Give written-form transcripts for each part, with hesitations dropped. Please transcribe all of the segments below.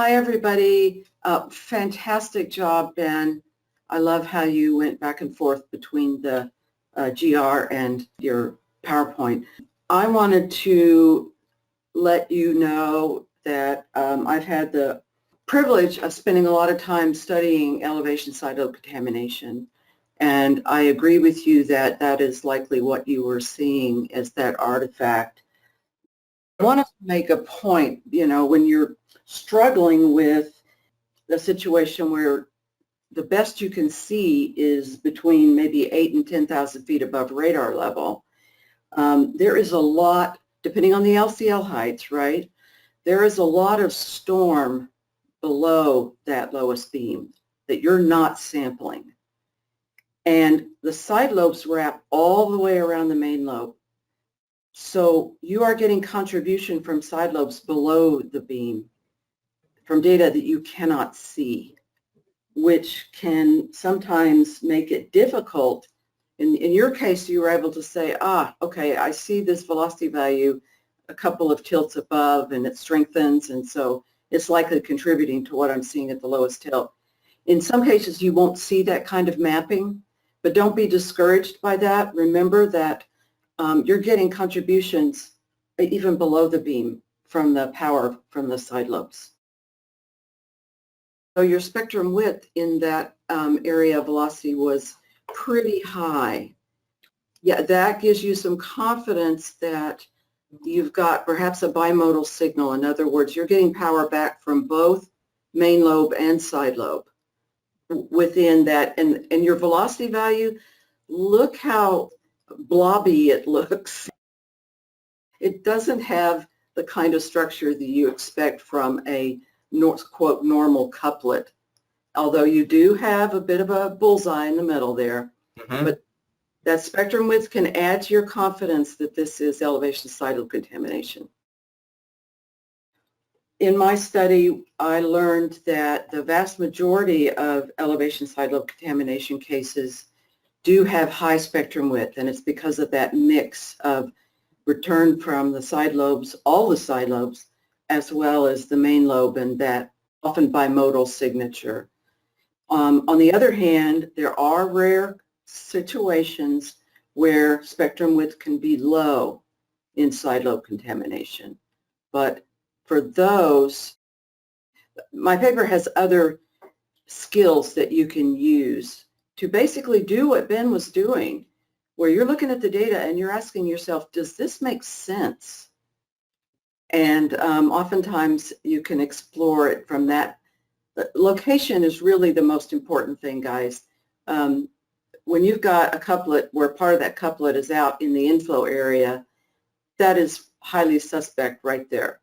Hi, everybody. Fantastic job, Ben. I love how you went back and forth between the GR and your PowerPoint. I wanted to let you know that I've had the privilege of spending a lot of time studying elevation sidelobe contamination. And I agree with you that that is likely what you were seeing as that artifact. I want to make a point, when you're struggling with the situation where the best you can see is between maybe 8 and 10,000 feet above radar level, there is a lot, depending on the LCL heights, right? There is a lot of storm below that lowest beam that you're not sampling. And the side lobes wrap all the way around the main lobe. So you are getting contribution from side lobes below the beam from data that you cannot see, which can sometimes make it difficult. In your case, you were able to say, okay, I see this velocity value a couple of tilts above and it strengthens, and so it's likely contributing to what I'm seeing at the lowest tilt. In some cases, you won't see that kind of mapping, but don't be discouraged by that. Remember that you're getting contributions even below the beam from the power from the side lobes. So your spectrum width in that area of velocity was pretty high. Yeah, that gives you some confidence that you've got perhaps a bimodal signal. In other words, you're getting power back from both main lobe and side lobe within that. And your velocity value, look how blobby it looks. It doesn't have the kind of structure that you expect from a quote normal couplet, although you do have a bit of a bullseye in the middle there. But that spectrum width can add to your confidence that this is elevation sidelobe contamination. In my study, I learned that the vast majority of elevation sidelobe contamination cases do have high spectrum width, and it's because of that mix of return from the side lobes, all the side lobes, as well as the main lobe, and that often bimodal signature. On the other hand, there are rare situations where spectrum width can be low in side lobe contamination. But for those, my paper has other skills that you can use to basically do what Ben was doing, where you're looking at the data and you're asking yourself, does this make sense? And oftentimes you can explore it from that. Location is really the most important thing, guys. When you've got a couplet where part of that couplet is out in the inflow area, that is highly suspect right there.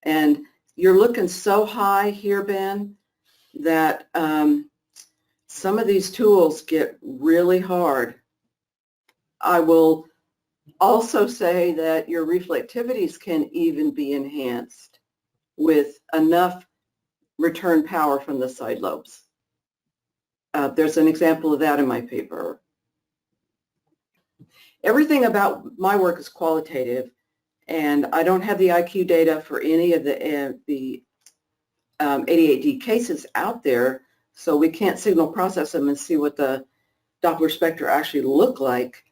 And you're looking so high here, Ben, that some of these tools get really hard. I will also say that your reflectivities can even be enhanced with enough return power from the side lobes. There's an example of that in my paper. Everything about my work is qualitative, and I don't have the IQ data for any of the 88D cases out there, so we can't signal process them and see what the Doppler spectra actually look like,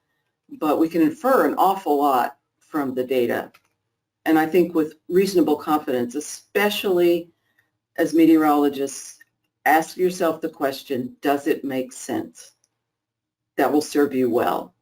but we can infer an awful lot from the data. And I think with reasonable confidence, especially as meteorologists, ask yourself the question, does it make sense? That will serve you well.